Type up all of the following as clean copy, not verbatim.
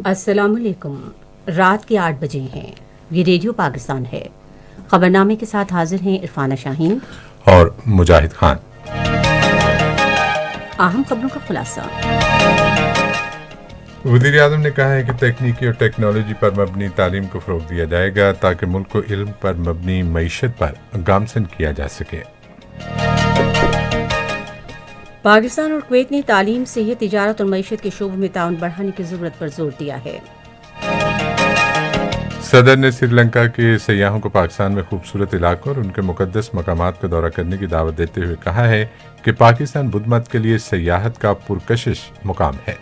السلام علیکم۔ رات کے 8 بجے ہیں۔ یہ ریڈیو پاکستان ہے۔ خبرنامے کے ساتھ حاضر ہیں عرفانہ شاہین اور مجاہد خان۔ اہم خبروں کا خلاصہ۔ وزیر اعظم نے کہا ہے کہ تکنیکی اور ٹیکنالوجی پر مبنی تعلیم کو فروغ دیا جائے گا تاکہ ملک کو علم پر مبنی معیشت پر گامزن کیا جا سکے۔ پاکستان اور کویت نے تعلیم، صحت، تجارت اور معیشت کے شعبوں میں تعاون بڑھانے کی ضرورت پر زور دیا ہے۔ صدر نے سری لنکا کے سیاحوں کو پاکستان میں خوبصورت علاقوں اور ان کے مقدس مقامات کا دورہ کرنے کی دعوت دیتے ہوئے کہا ہے کہ پاکستان بدھ مت کے لیے سیاحت کا پرکشش مقام ہے۔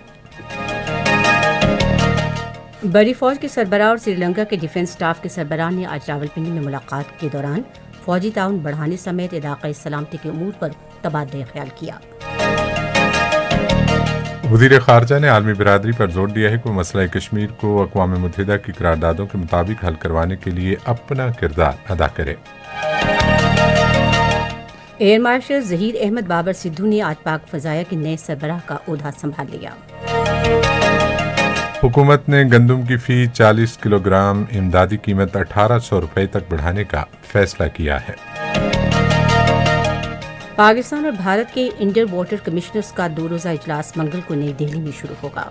بڑی فوج کے سربراہ اور سری لنکا کے ڈیفنس اسٹاف کے سربراہ نے آج راولپنڈی میں ملاقات کے دوران فوجی تعاون بڑھانے سمیت علاقائی سلامتی کے امور پر تبادلہ خیال کیا۔ وزیر خارجہ نے عالمی برادری پر زور دیا ہے کہ وہ مسئلہ کشمیر کو اقوام متحدہ کی قراردادوں کے مطابق حل کروانے کے لیے اپنا کردار ادا کرے۔ ایئر مارشل ظہیر احمد بابر سدھو نے آج پاک فضائیہ کے نئے سربراہ کا عہدہ سنبھال لیا۔ حکومت نے گندم کی فی 40 کلو گرام امدادی قیمت 1800 روپے تک بڑھانے کا فیصلہ کیا ہے۔ پاکستان اور بھارت کے انڈر واٹر کمشنرز کا 2 روزہ اجلاس منگل کو نئی دہلی میں شروع ہوگا۔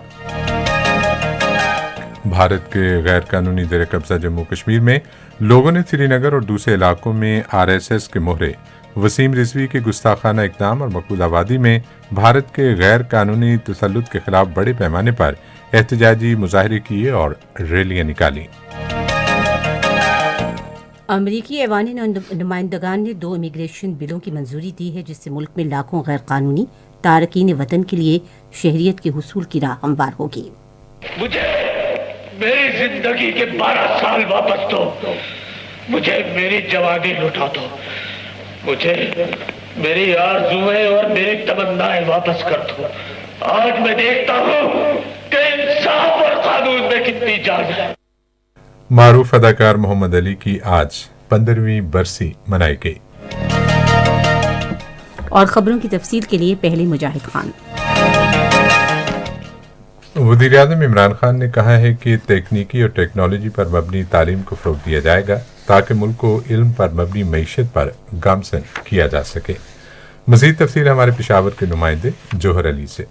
بھارت کے غیر قانونی زیر قبضہ جموں کشمیر میں لوگوں نے سری نگر اور دوسرے علاقوں میں RSS کے مہرے، وسیم رضوی کے گستاخانہ اقدام اور مقبول آبادی میں بھارت کے غیر قانونی تسلط کے خلاف بڑے پیمانے پر احتجاجی مظاہرے کیے اور ریلیاں نکالیں۔ امریکی ایوان نمائندگان نے 2 امیگریشن بلوں کی منظوری دی ہے جس سے ملک میں لاکھوں غیر قانونی تارکین وطن کے لیے شہریت کے حصول کی راہ ہموار ہوگی۔ مجھے میری زندگی کے 12 سال واپس دو، مجھے میری جوانی لوٹا دو، مجھے میری آرزوئیں اور میری تمنائیں واپس کر دو۔ آج میں دیکھتا ہوں کہ انصاف اور قانون میں کتنی جان ہے۔ معروف اداکار محمد علی کی آج 15ویں برسی منائی گئی۔ اور خبروں کی تفصیل کے لیے پہلے مجاہد خان۔ وزیر اعظم عمران خان نے کہا ہے کہ تکنیکی اور ٹیکنالوجی پر مبنی تعلیم کو فروغ دیا جائے گا تاکہ ملک کو علم پر مبنی معیشت پر گامزن کیا جا سکے۔ مزید تفصیل ہمارے پشاور کے نمائندے جوہر علی سے۔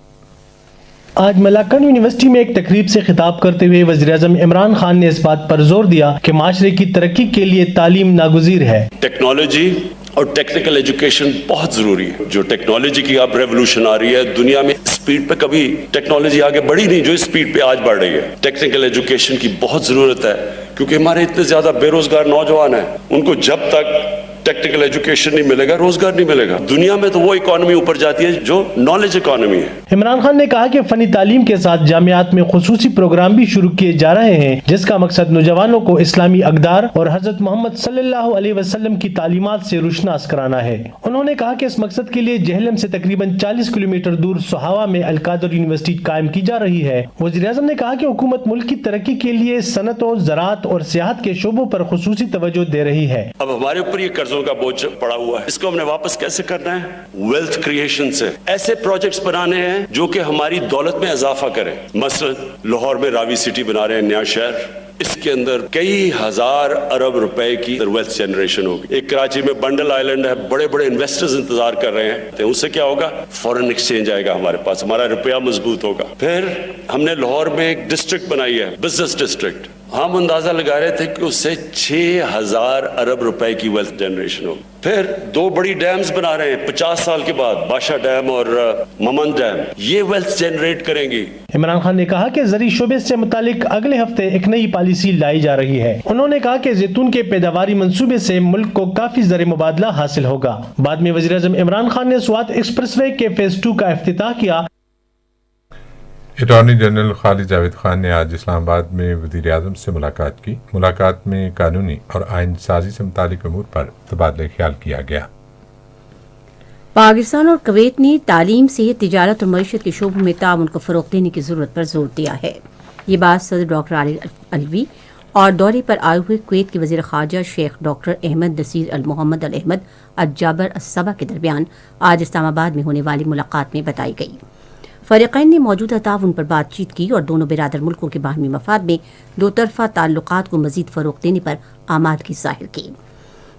آج ملاکنڈ یونیورسٹی میں ایک تقریب سے خطاب کرتے ہوئے وزیر اعظم عمران خان نے اس بات پر زور دیا کہ معاشرے کی ترقی کے لیے تعلیم ناگزیر ہے۔ ٹیکنالوجی اور ٹیکنیکل ایجوکیشن بہت ضروری ہے۔ جو ٹیکنالوجی کی اب ریولوشن آ رہی ہے دنیا میں، اسپیڈ پہ کبھی ٹیکنالوجی آگے بڑھی نہیں جو اسپیڈ پہ آج بڑھ رہی ہے۔ ٹیکنیکل ایجوکیشن کی بہت ضرورت ہے کیونکہ ہمارے اتنے زیادہ بے روزگار نوجوان ہیں، ان کو جب تک ٹیکنیکل ایجوکیشن نہیں ملے گا روزگار نہیں ملے گا۔ دنیا میں تو وہ اکانومی اوپر جاتی ہے جو نالج اکانومی ہے۔ عمران خان نے کہا کہ فنی تعلیم کے ساتھ جامعات میں خصوصی پروگرام بھی شروع کیے جا رہے ہیں جس کا مقصد نوجوانوں کو اسلامی اقدار اور حضرت محمد صلی اللہ علیہ وسلم کی تعلیمات سے روشناس کرانا ہے۔ انہوں نے کہا کہ اس مقصد کے لیے جہلم سے تقریباً 40 کلومیٹر دور سہاوا میں القادر یونیورسٹی قائم کی جا رہی ہے۔ وزیر اعظم نے کہا کہ حکومت ملک کی ترقی کے لیے صنعتوں، زراعت اور سیاحت کے شعبوں پر خصوصی توجہ دے رہی ہے۔ اب ہمارے اوپر یہ قرضوں کا بوجھ پڑا ہوا ہے، اس کو ہم نے واپس کیسے کرنا ہے؟ ویلتھ کریشن سے ایسے پروجیکٹس بنانے ہیں جو کہ ہماری دولت میں اضافہ کریں۔ مثلا لاہور میں راوی سٹی بنا رہے ہیں، نیا شہر، اس کے اندر کئی ہزار ارب روپے کی ویلتھ جنریشن ہوگی۔ ایک کراچی میں بنڈل آئیلینڈ ہے، بڑے بڑے انویسٹرز انتظار کر رہے ہیں، تو اس سے کیا ہوگا؟ فورن ایکسچینج آئے گا ہمارے پاس، ہمارا روپیہ مضبوط ہوگا۔ پھر ہم نے لاہور میں ایک ڈسٹرکٹ بنائی ہے، بزنس ڈسٹرکٹ، ہم اندازہ لگا رہے تھے کہ اس سے 6000 ارب روپے کی ویلتھ جنریشن ہوگی۔ پھر 2 بڑی ڈیمز بنا رہے ہیں 50 سال کے بعد، بادشاہ ڈیم اور ممند ڈیم، یہ ویلتھ جنریٹ کریں گی۔ عمران خان نے کہا کہ زرعی شعبے سے متعلق اگلے ہفتے ایک نئی پالیسی لائی جا رہی ہے۔ انہوں نے کہا کہ زیتون کے پیداواری منصوبے سے ملک کو کافی زر مبادلہ حاصل ہوگا۔ بعد میں وزیر اعظم عمران خان نے سوات ایکسپریس وے کے فیز 2 کا افتتاح کیا۔ اٹارنی جنرل خالد جاوید خان نے آج اسلام آباد میں وزیر اعظم سے ملاقات کی۔ ملاقات میں قانونی اور آئین سازی سے متعلق امور پر تبادلہ خیال کیا گیا۔ پاکستان اور کویت نے تعلیم، صحت، تجارت اور معیشت کے شعبوں میں تعاون کو فروغ دینے کی ضرورت پر زور دیا ہے۔ یہ بات صدر ڈاکٹر عارف علوی اور دورے پر آئے ہوئے کویت کے وزیر خارجہ شیخ ڈاکٹر احمد نصیر المحمد الاحمد الجابر الصبا کے درمیان آج اسلام آباد میں ہونے والی ملاقات میں بتائی گئی۔ فریقین نے موجودہ تعاون پر بات چیت کی اور دونوں برادر ملکوں کے باہمی مفاد میں دو طرفہ تعلقات کو مزید فروغ دینے پر آمادگی ظاہر کی۔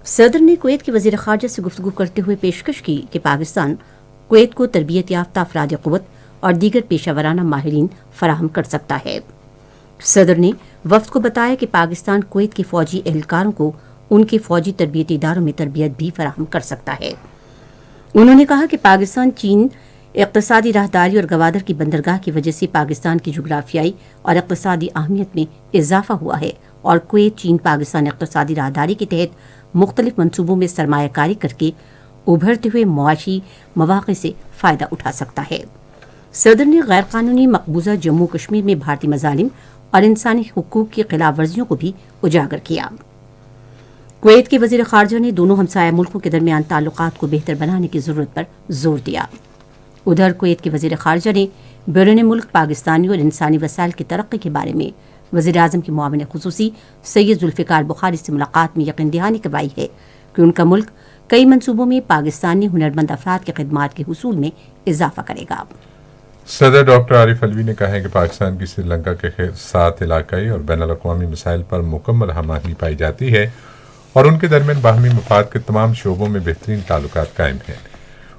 صدر نے کویت کے وزیر خارجہ سے گفتگو کرتے ہوئے پیشکش کی کہ پاکستان کویت کو تربیت یافتہ افراد قوت اور دیگر پیشہ ورانہ ماہرین فراہم کر سکتا ہے۔ صدر نے وفد کو بتایا کہ پاکستان کویت کے فوجی اہلکاروں کو ان کے فوجی تربیتی اداروں میں تربیت بھی فراہم کر سکتا ہے۔ انہوں نے کہا کہ پاکستان چین اقتصادی راہداری اور گوادر کی بندرگاہ کی وجہ سے پاکستان کی جغرافیائی اور اقتصادی اہمیت میں اضافہ ہوا ہے اور کویت چین پاکستان اقتصادی راہداری کے تحت مختلف منصوبوں میں سرمایہ کاری کر کے ابھرتے ہوئے معاشی مواقع سے فائدہ اٹھا سکتا ہے۔ صدر نے غیر قانونی مقبوضہ جموں کشمیر میں بھارتی مظالم اور انسانی حقوق کی خلاف ورزیوں کو بھی اجاگر کیا۔ کویت کے وزیر خارجہ نے دونوں ہمسایہ ملکوں کے درمیان تعلقات کو بہتر بنانے کی ضرورت پر زور دیا۔ ادھر کویت کے وزیر خارجہ نے بیرون ملک پاکستانی اور انسانی وسائل کی ترقی کے بارے میں وزیر اعظم کے معاون خصوصی سید ذوالفقار بخاری سے ملاقات میں یقین دہانی کروائی ہے کہ ان کا ملک کئی منصوبوں میں پاکستانی ہنرمند افراد کی خدمات کے حصول میں اضافہ کرے گا۔ صدر ڈاکٹر عارف الوی نے کہا ہے کہ پاکستان کی سری لنکا کے ساتھ علاقائی اور بین الاقوامی مسائل پر مکمل ہم آہنگی پائی جاتی ہے اور ان کے درمیان باہمی مفاد کے تمام شعبوں میں بہترین تعلقات قائم ہیں۔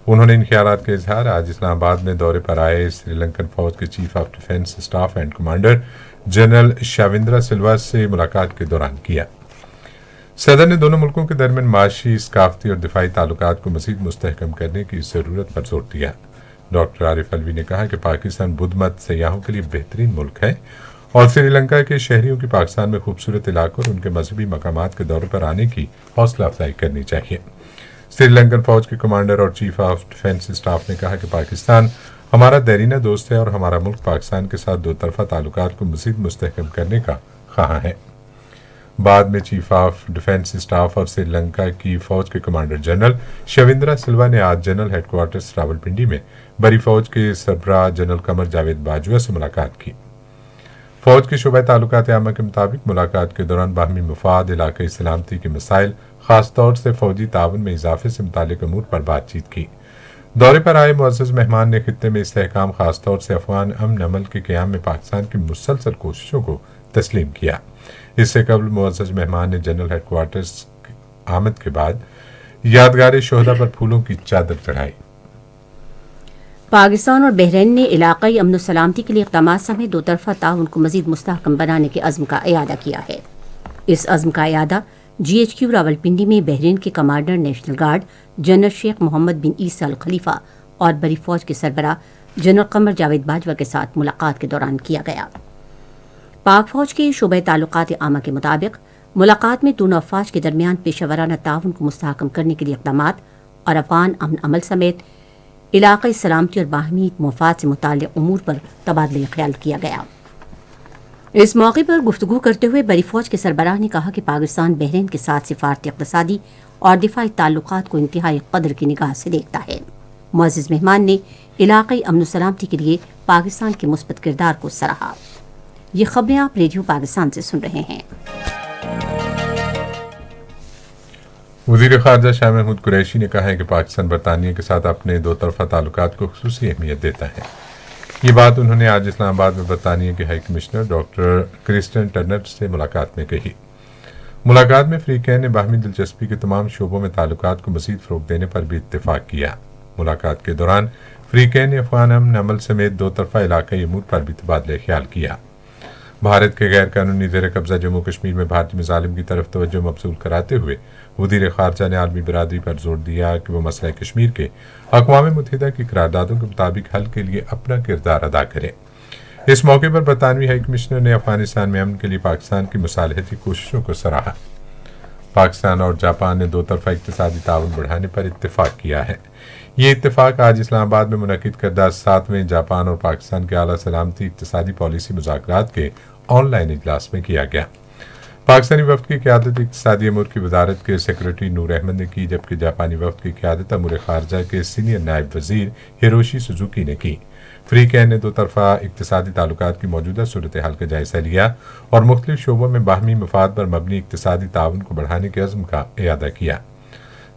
انہوں نے ان خیالات کا اظہار آج اسلام آباد میں دورے پر آئے سری لنکن فوج کے chief of defence staff and commander general Shavendra Silva سے ملاقات کے دوران کیا۔ صدر نے دونوں ملکوں کے درمیان معاشی، ثقافتی اور دفاعی تعلقات کو مزید مستحکم کرنے کی ضرورت پر زور دیا۔ ڈاکٹر عارف الوی نے کہا کہ پاکستان بدھ مت سیاحوں کے لیے بہترین ملک ہے اور سری لنکا کے شہریوں کی پاکستان میں خوبصورت علاقوں اور ان کے مذہبی مقامات کے دورے پر آنے کی حوصلہ افزائی کرنی چاہیے۔ سری لنکن فوج کے کمانڈر اور چیف آف ڈیفنس اسٹاف نے کہا کہ پاکستان ہمارا دیرینہ دوست ہے اور ہمارا ملک پاکستان کے ساتھ دو طرفہ تعلقات کو مزید مستحکم کرنے کا خواہاں ہے۔ بعد میں چیف آف ڈیفنس اسٹاف اور سری لنکا کی فوج کے کمانڈر جنرل شاوندرا سلوا نے آج جنرل ہیڈ کوارٹرز راولپنڈی میں بری فوج کے سربراہ جنرل قمر جاوید باجوہ سے ملاقات کی۔ فوج کے شعبہ تعلقات عامہ کے مطابق ملاقات کے دوران باہمی مفاد، علاقائی سلامتی کے مسائل، خاص طور سے فوجی تعاون میں اضافے سے متعلق امور پر بات چیت کی۔ دورے پر آئے معزز مہمان نے خطے میں استحکام، خاص طور سے افغان امن عمل کے قیام میں پاکستان کی مسلسل کوششوں کو تسلیم کیا۔ اس سے قبل معزز مہمان نے جنرل ہیڈ کوارٹرز آمد کے بعد یادگار شہداء پر پھولوں کی چادر چڑھائی۔ پاکستان اور بحرین نے علاقائی امن و سلامتی کے لیے اقدامات سمیت دو طرفہ تعاون کو مزید مستحکم بنانے کے عزم کا اعادہ کیا ہے۔ اس عزم کا اعادہ GHQ راولپنڈی میں بحرین کے کمانڈر نیشنل گارڈ جنرل شیخ محمد بن عیسیٰ الخلیفہ اور بری فوج کے سربراہ جنرل قمر جاوید باجوہ کے ساتھ ملاقات کے دوران کیا گیا۔ پاک فوج کے شعبہ تعلقات عامہ کے مطابق ملاقات میں دونوں افواج کے درمیان پیشہ ورانہ تعاون کو مستحکم کرنے کے لیے اقدامات اور افغان امن عمل سمیت علاقائی سلامتی اور باہمی مفاد سے متعلق امور پر تبادلہ خیال کیا گیا۔ اس موقع پر گفتگو کرتے ہوئے بری فوج کے سربراہ نے کہا کہ پاکستان بحرین کے ساتھ سفارتی، اقتصادی اور دفاعی تعلقات کو انتہائی قدر کی نگاہ سے دیکھتا ہے۔ معزز مہمان نے علاقائی امن و سلامتی کے لیے پاکستان کے مثبت کردار کو سراہا۔ یہ خبریں آپ ریڈیو پاکستان سے سن رہے ہیں۔ وزیر خارجہ شاہ محمود قریشی نے کہا ہے کہ پاکستان برطانیہ کے ساتھ اپنے دو طرفہ تعلقات کو خصوصی اہمیت دیتا ہے۔ یہ بات انہوں نے آج اسلام آباد میں برطانیہ کے ہائی کمشنر ڈاکٹر کرسٹن ٹرنر سے ملاقات میں کہی۔ ملاقات میں فریقین نے باہمی دلچسپی کے تمام شعبوں میں تعلقات کو مزید فروغ دینے پر بھی اتفاق کیا۔ ملاقات کے دوران فریقین نے افغان امن عمل سمیت دو طرفہ علاقائی امور پر بھی تبادلہ خیال کیا۔ بھارت کے غیر قانونی زیر قبضہ جموں کشمیر میں بھارتی مظالم کی طرف توجہ مبذول کراتے ہوئے وزیر خارجہ نے عالمی برادری پر زور دیا کہ وہ مسئلہ کشمیر کے اقوام متحدہ کی قراردادوں کے مطابق حل کے لیے اپنا کردار ادا کرے۔ اس موقع پر برطانوی ہائی کمشنر نے افغانستان میں امن کے لیے پاکستان کی مصالحتی کوششوں کو سراہا۔ پاکستان اور جاپان نے دو طرفہ اقتصادی تعاون بڑھانے پر اتفاق کیا ہے۔ یہ اتفاق آج اسلام آباد میں منعقد کردہ 7ویں جاپان اور پاکستان کے اعلیٰ سلامتی اقتصادی پالیسی مذاکرات کے آن لائن اجلاس میں کیا گیا۔ پاکستانی وفد کی قیادت اقتصادی امور کی وزارت کے سیکرٹری نور احمد نے کی، جبکہ جاپانی وفد کی قیادت امور خارجہ کے سینئر نائب وزیر ہیروشی سوزوکی نے کی۔ فریقین نے دو طرفہ اقتصادی تعلقات کی موجودہ صورتحال کا جائزہ لیا اور مختلف شعبوں میں باہمی مفاد پر مبنی اقتصادی تعاون کو بڑھانے کے عزم کا اعادہ کیا۔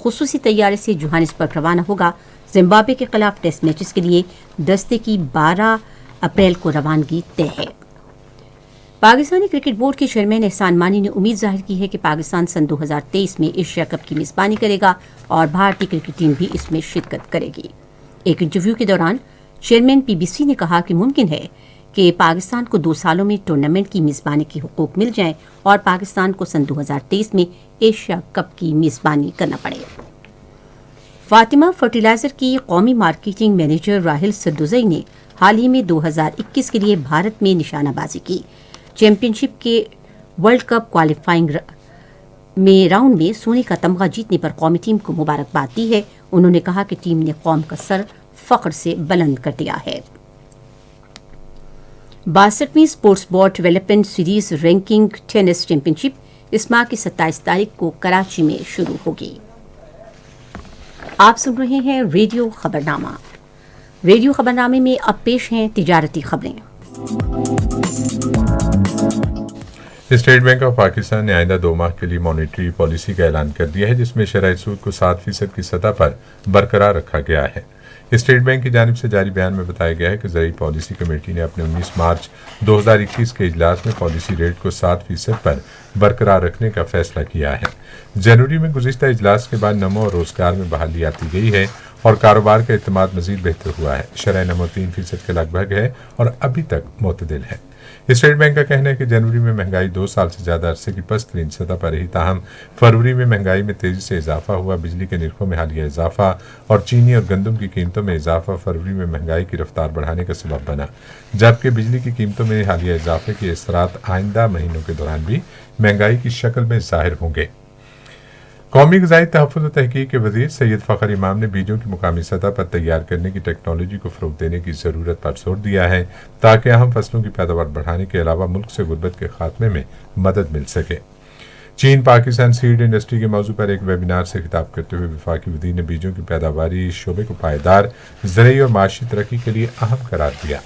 خصوصی طیارے سے جوہانسبرگ روانہ ہوگا۔ زمبابوے کے خلاف ٹیسٹ میچز کے لیے دستے کی 12 اپریل کو روانگی طے ہے۔ پاکستانی کرکٹ بورڈ کے چیئرمین احسان مانی نے امید ظاہر کی ہے کہ پاکستان سن 2023 میں ایشیا کپ کی میزبانی کرے گا اور بھارتی کرکٹ ٹیم بھی اس میں شرکت کرے گی۔ ایک انٹرویو کے دوران چیئرمین پی بی سی نے کہا کہ ممکن ہے کہ پاکستان کو 2 سالوں میں ٹورنامنٹ کی میزبانی کے حقوق مل جائیں اور پاکستان کو سن 2023 میں ایشیا کپ کی میزبانی کرنا پڑے۔ فاطمہ فرٹیلائزر کی قومی مارکیٹنگ مینیجر راہل سردوزئی نے حال ہی میں 2021 کے لیے بھارت میں نشانہ بازی کی۔ چیمپئن شپ کے ورلڈ کپ کوالیفائنگ میں راؤنڈ میں سونے کا تمغہ جیتنے پر قومی ٹیم کو مبارکباد دی ہے۔ انہوں نے کہا کہ ٹیم نے قوم کا سر فخر سے بلند کر دیا ہے۔ 62ویں sports board development series ranking tennis championship اس ماہ کی 27 تاریخ کو کراچی میں شروع ہوگی۔ آپ سن رہے ہیں ریڈیو خبرنامہ۔ ریڈیو خبرنامے میں اب پیش ہیں تجارتی خبریں۔ اسٹیٹ بینک آف پاکستان نے آئندہ 2 ماہ کے لیے مانیٹری پالیسی کا اعلان کر دیا ہے، جس میں شرح سود کو 7% کی سطح پر برقرار رکھا گیا ہے۔ اسٹیٹ بینک کی جانب سے جاری بیان میں بتایا گیا ہے کہ زرعی پالیسی کمیٹی نے اپنے 19 مارچ 2021 کے اجلاس میں پالیسی ریٹ کو 7% پر برقرار رکھنے کا فیصلہ کیا ہے۔ جنوری میں گزشتہ اجلاس کے بعد نمو اور روزگار میں بحالی آتی گئی ہے اور کاروبار کا اعتماد مزید بہتر ہوا ہے۔ شرح نمو 3% کے لگ بھگ ہے اور ابھی تک معتدل ہے۔ اسٹیٹ بینک کا کہنا ہے کہ جنوری میں مہنگائی 2 سال سے زیادہ عرصے کی پست ترین سطح پر رہی، تاہم فروری میں مہنگائی میں تیزی سے اضافہ ہوا۔ بجلی کے نرخوں میں حالیہ اضافہ اور چینی اور گندم کی قیمتوں میں اضافہ فروری میں مہنگائی کی رفتار بڑھانے کا سبب بنا، جبکہ بجلی کی قیمتوں میں حالیہ اضافے کے اثرات آئندہ مہینوں کے دوران بھی مہنگائی کی شکل میں ظاہر ہوں گے۔ قومی غذائی تحفظ و تحقیق کے وزیر سید فخر امام نے بیجوں کی مقامی سطح پر تیار کرنے کی ٹیکنالوجی کو فروغ دینے کی ضرورت پر زور دیا ہے تاکہ اہم فصلوں کی پیداوار بڑھانے کے علاوہ ملک سے غربت کے خاتمے میں مدد مل سکے۔ چین پاکستان سیڈ انڈسٹری کے موضوع پر ایک ویبینار سے خطاب کرتے ہوئے وفاقی وزیر نے بیجوں کی پیداواری شعبے کو پائیدار زرعی اور معاشی ترقی کے لیے اہم قرار دیا۔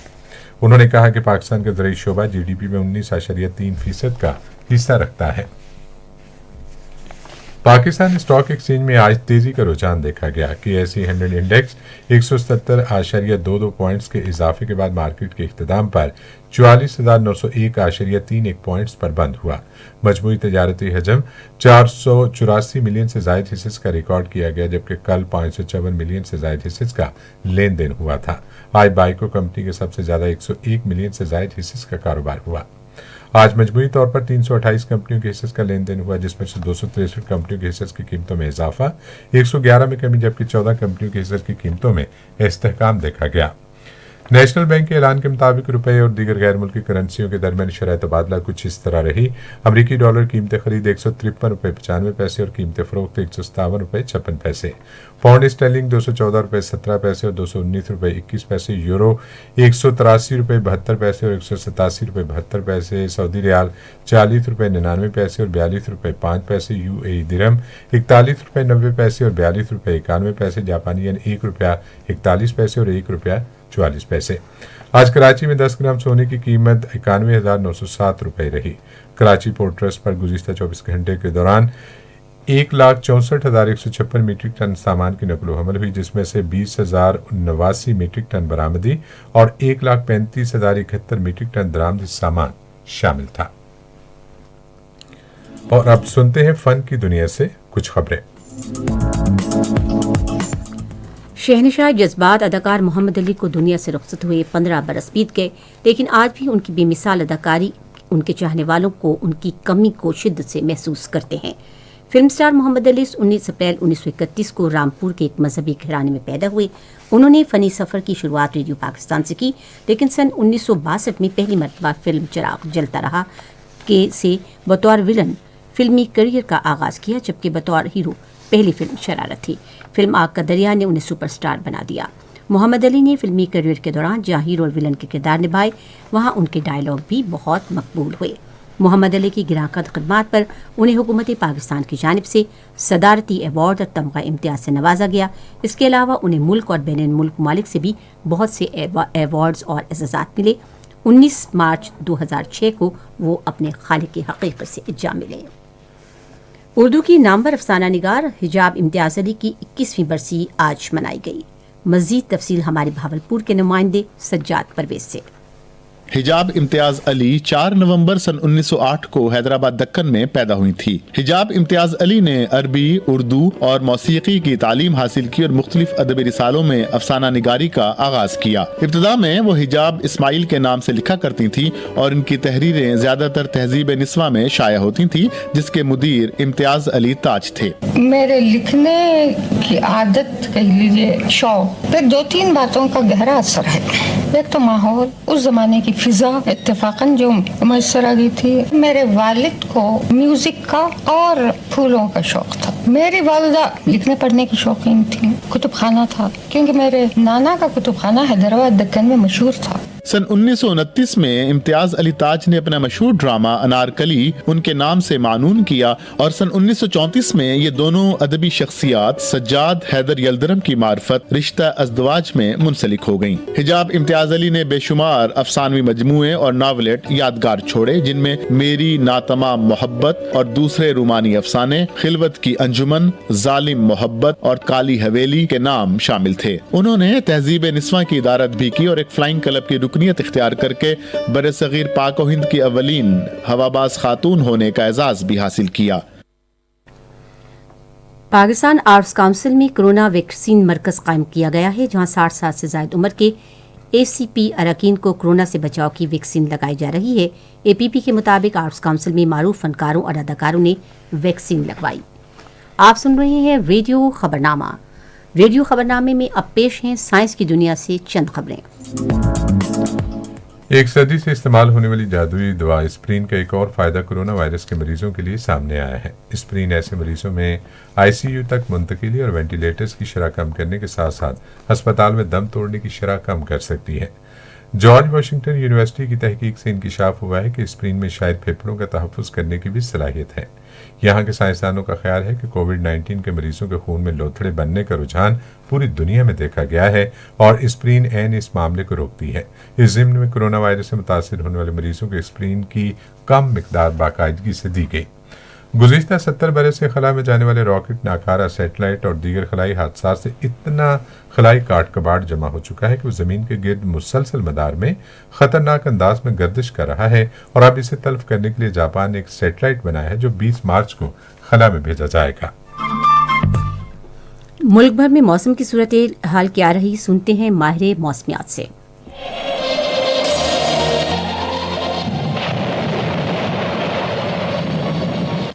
انہوں نے کہا کہ پاکستان کا زرعی شعبہ جی ڈی پی میں 19.3% کا حصہ رکھتا ہے۔ پاکستان اسٹاک ایکسچینج میں آج تیزی کا رجحان دیکھا گیا کہ ایس-ای 100 انڈیکس 170.22 پوائنٹس کے اضافے کے بعد مارکیٹ کے اختتام پر 44,901.31 پوائنٹس پر بند ہوا۔ مجموعی تجارتی حجم 484 ملین سے زائد حصص کا ریکارڈ کیا گیا، جبکہ کل 554 ملین سے زائد حصص کا لین دین ہوا تھا۔ آج بائیکو کمپنی کے سب سے زیادہ 101 ملین سے زائد حصص کا کاروبار ہوا۔ آج مجموعی طور پر 328 کمپنیوں کے حصص کا لین دین ہوا، جس میں سے 263 کمپنیوں کے حصص کی قیمتوں میں اضافہ، 111 میں کمی، جبکہ 14 کمپنیوں کے حصص کی قیمتوں میں استحکام دیکھا گیا۔ نیشنل بینک کے اعلان کے مطابق روپے اور دیگر غیر ملکی کرنسیوں کے درمیان شرح تبادلہ کچھ اس طرح رہی۔ امریکی ڈالر قیمت خرید 153.95 اور قیمت فروخت 157.56۔ پاؤنڈ اسٹرلنگ 214.17 اور 219.21۔ یورو 183.72 اور 187.72۔ سعودی ریال 40.99 اور 42.5۔ یو اے ای درہم 41.90 اور 42.91۔ جاپانی ین 1 روپیہ 41 پیسے اور 1 روپیہ 44 پیسے۔ آج کراچی میں 10 گرام سونے کی قیمت 91,907 روپے رہی۔ کراچی پورٹ ٹرسٹ پر گزشتہ 24 گھنٹے کے دوران 1,64,156 میٹرک ٹن سامان کی نقل و حمل ہوئی، جس میں سے 20,089 میٹرک ٹن برآمدی اور 1,35,071 میٹرک ٹن درآمدی سامان شامل تھا۔ اور اب سنتے ہیں فن کی دنیا سے کچھ خبریں۔ شہنشاہ جذبات اداکار محمد علی کو دنیا سے رخصت ہوئے 15 برس بیت گئے، لیکن آج بھی ان کی بے مثال اداکاری ان کے چاہنے والوں کو ان کی کمی کو شدت سے محسوس کرتے ہیں۔ فلم سٹار محمد علی 19 اپریل 1931 کو رامپور کے ایک مذہبی گھرانے میں پیدا ہوئے۔ انہوں نے فنی سفر کی شروعات ریڈیو پاکستان سے کی، لیکن سن 1962 میں پہلی مرتبہ فلم چراغ جلتا رہا سے بطور ولن فلمی کیریئر کا آغاز کیا، جبکہ بطور ہیرو پہلی فلم شرارت تھی۔ فلم آگ کا دریا نے انہیں سپر سٹار بنا دیا۔ محمد علی نے فلمی کیریئر کے دوران جہاں ہیرو اور ولن کے کردار نبھائے، وہاں ان کے ڈائیلاگ بھی بہت مقبول ہوئے۔ محمد علی کی گراں قدر خدمات پر انہیں حکومت پاکستان کی جانب سے صدارتی ایوارڈ اور تمغہ امتیاز سے نوازا گیا۔ اس کے علاوہ انہیں ملک اور بین الملک ممالک سے بھی بہت سے ایوارڈز اور اعزازات ملے۔ 19 مارچ 2006 کو وہ اپنے خالق حقیقت سے جا ملے۔ اردو کی نامور افسانہ نگار حجاب امتیاز علی کی 21ویں برسی آج منائی گئی. مزید تفصیل ہمارے بھاولپور کے نمائندے سجاد پرویز سے. حجاب امتیاز علی 4 نومبر سن 1908 کو حیدرآباد دکن میں پیدا ہوئی تھی. حجاب امتیاز علی نے عربی، اردو اور موسیقی کی تعلیم حاصل کی اور مختلف ادبی رسالوں میں افسانہ نگاری کا آغاز کیا. ابتدا میں وہ حجاب اسماعیل کے نام سے لکھا کرتی تھیں اور ان کی تحریریں زیادہ تر تہذیب نسواں میں شائع ہوتی تھیں، جس کے مدیر امتیاز علی تاج تھے. میرے لکھنے کی عادت کہہ لیجیے، شوق پہ 2-3 باتوں کا گہرا اثر ہے. ایک تو ماحول، اس زمانے کی فضا اتفاقاً جو میسر آ گئی تھی. میرے والد کو میوزک کا اور پھولوں کا شوق تھا. میری والدہ لکھنے پڑھنے کی شوقین تھی. کتب خانہ تھا کیونکہ میرے نانا کا کتب خانہ حیدرآباد دکن میں مشہور تھا. سن 1929 میں امتیاز علی تاج نے اپنا مشہور ڈرامہ انارکلی ان کے نام سے معنون کیا اور سن 1934 میں یہ دونوں ادبی شخصیات سجاد حیدر یلدرم کی معرفت رشتہ ازدواج میں منسلک ہو گئیں. حجاب امتیاز علی نے بے شمار افسانوی مجموعے اور ناولٹ یادگار چھوڑے، جن میں میری ناتمام محبت اور دوسرے رومانی افسانے، خلوت کی انجمن، ظالم محبت اور کالی حویلی کے نام شامل تھے. انہوں نے تہذیب نسواں کی ادارت بھی کی اور ایک فلائنگ کلب کی رکنیت اختیار کر کے برصغیر پاک و ہند کی اولین ہواباز خاتون ہونے کا اعزاز بھی حاصل کیا. پاکستان آرٹس کونسل میں کرونا ویکسین مرکز قائم کیا گیا ہے، جہاں 60 سال سے زائد عمر کے ACP اراکین کو کورونا سے بچاؤ کی ویکسین لگائی جا رہی ہے. APP کے مطابق آرٹس کونسل میں معروف فنکاروں اور اداکاروں نے ویکسین لگوائی. آپ سن رہے ہیں ریڈیو خبرنامہ. ریڈیو خبرنامے میں اب پیش ہیں سائنس کی دنیا سے چند خبریں. ایک صدی سے استعمال ہونے والی جادوئی دوا اسپرین کا ایک اور فائدہ کرونا وائرس کے مریضوں کے لیے سامنے آیا ہے. اسپرین ایسے مریضوں میں ICU تک منتقلی اور وینٹیلیٹرز کی شرح کم کرنے کے ساتھ ساتھ ہسپتال میں دم توڑنے کی شرح کم کر سکتی ہے. جارج واشنگٹن یونیورسٹی کی تحقیق سے انکشاف ہوا ہے کہ اسپرین میں شاید پھیپھڑوں کا تحفظ کرنے کی بھی صلاحیت ہے. یہاں کے سائنسدانوں کا خیال ہے کہ کووڈ-19 کے مریضوں کے خون میں لوتھڑے بننے کا رجحان پوری دنیا میں دیکھا گیا ہے اور اسپرین عین اس معاملے کو روکتی ہے. اس ضمن میں کرونا وائرس سے متاثر ہونے والے مریضوں کو اسپرین کی کم مقدار باقاعدگی سے دی گئی. گزشتہ 70 برس سے خلا میں جانے والے راکٹ، ناکارہ سیٹلائٹ اور دیگر خلائی حادثات سے اتنا خلائی کاٹ کباڑ جمع ہو چکا ہے کہ وہ زمین کے گرد مسلسل مدار میں خطرناک انداز میں گردش کر رہا ہے اور اب اسے تلف کرنے کے لیے جاپان نے ایک سیٹلائٹ بنایا ہے جو 20 مارچ کو خلا میں بھیجا جائے گا. ملک بھر میں موسم کی صورتحال کیا رہی، سنتے ہیں ماہر موسمیات سے.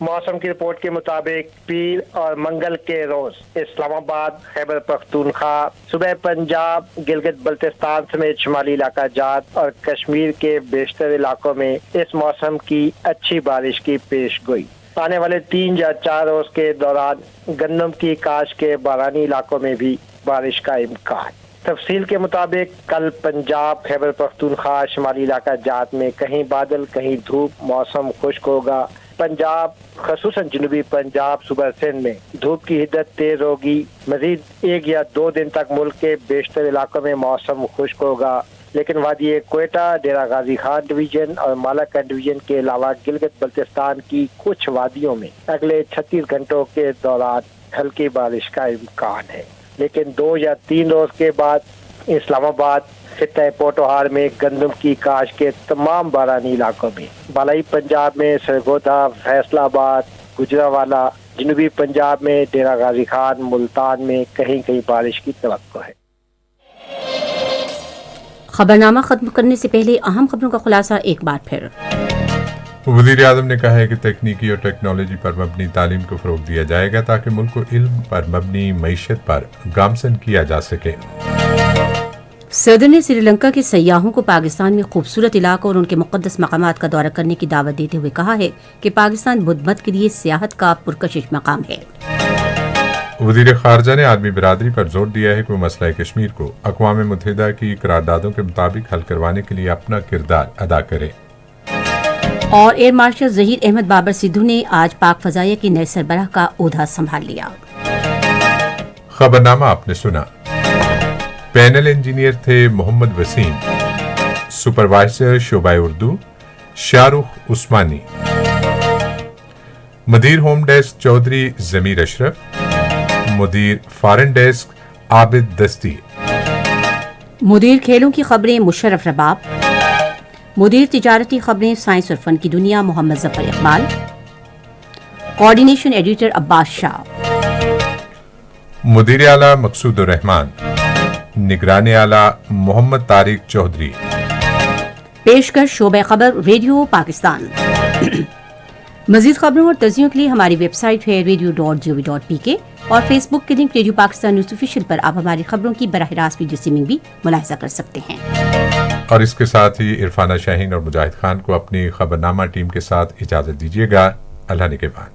موسم کی رپورٹ کے مطابق پیر اور منگل کے روز اسلام آباد، خیبر پختونخوا، صوبہ پنجاب، گلگت بلتستان سمیت شمالی علاقہ جات اور کشمیر کے بیشتر علاقوں میں اس موسم کی اچھی بارش کی پیش گوئی. آنے والے 3 یا 4 روز کے دوران گندم کی کاشت کے بارانی علاقوں میں بھی بارش کا امکان. تفصیل کے مطابق کل پنجاب، خیبر پختونخوا، شمالی علاقہ جات میں کہیں بادل کہیں دھوپ، موسم خشک ہوگا. پنجاب خصوصاً جنوبی پنجاب، صوبہ سندھ میں دھوپ کی حدت تیز ہوگی. مزید 1 یا 2 دن تک ملک کے بیشتر علاقوں میں موسم خشک ہوگا، لیکن وادی کوئٹہ، ڈیرہ غازی خان ڈویژن اور مالاکنڈ ڈویژن کے علاوہ گلگت بلتستان کی کچھ وادیوں میں اگلے 36 گھنٹوں کے دوران ہلکی بارش کا امکان ہے. لیکن 2 یا 3 روز کے بعد اسلام آباد، خطہ پوٹوہار میں گندم کی کاشت کے تمام بارانی علاقوں میں، بالائی پنجاب میں سرگودا، فیصل آباد، گجرانوالہ، جنوبی پنجاب میں ڈیرہ غازی خان، ملتان میں کہیں کہیں بارش کی توقع ہے. خبرنامہ ختم کرنے سے پہلے اہم خبروں کا خلاصہ ایک بار پھر. وزیر اعظم نے کہا ہے کہ تکنیکی اور ٹیکنالوجی پر مبنی تعلیم کو فروغ دیا جائے گا تاکہ ملک کو علم پر مبنی معیشت پر گامزن کیا جا سکے. صدر نے سری لنکا کے سیاحوں کو پاکستان میں خوبصورت علاقوں اور ان کے مقدس مقامات کا دورہ کرنے کی دعوت دیتے ہوئے کہا ہے کہ پاکستان بدھ مت کے لیے سیاحت کا پرکشش مقام ہے. وزیر خارجہ نے عالمی برادری پر زور دیا ہے کہ وہ مسئلہ کشمیر کو اقوام متحدہ کی قراردادوں کے مطابق حل کروانے کے لیے اپنا کردار ادا کرے. اور ایئر مارشل ظہیر احمد بابر سدھو نے آج پاک فضائیہ کے نئے سربراہ کا عہدہ سنبھال لیا. خبرنامہ آپ نے سنا. پینل انجینئر تھے محمد وسیم، سپروائزر شعبہ اردو شاہ رخ عثمانی. مدیر ہوم ڈیسک چودھری ضمیر اشرف، مدیر فارن ڈیسک عابد دستی، مدیر کھیلوں کی خبریں مشرف رباب، مدیر تجارتی خبریں سائنس اور فن کی دنیا محمد ظفر اقبال، کوارڈینیشن ایڈیٹر عباس شاہ، مدیر اعلیٰ مقصود الرحمان، نگران اعلیٰ محمد طارق چودھری، پیشکش شعبہ خبر ریڈیو پاکستان۔ مزید خبروں اور تجزیوں کے لیے ہماری ویب سائٹ ہے radio.gov.pk اور فیس بک کے link radio Pakistan news official پر آپ ہماری خبروں کی براہ راست ویڈیو اسٹریمنگ بھی ملاحظہ کر سکتے ہیں۔ اور اس کے ساتھ ہی عرفانہ شاہین اور مجاہد خان کو اپنی خبرنامہ ٹیم کے ساتھ اجازت دیجیے گا۔ اللہ نگہبان۔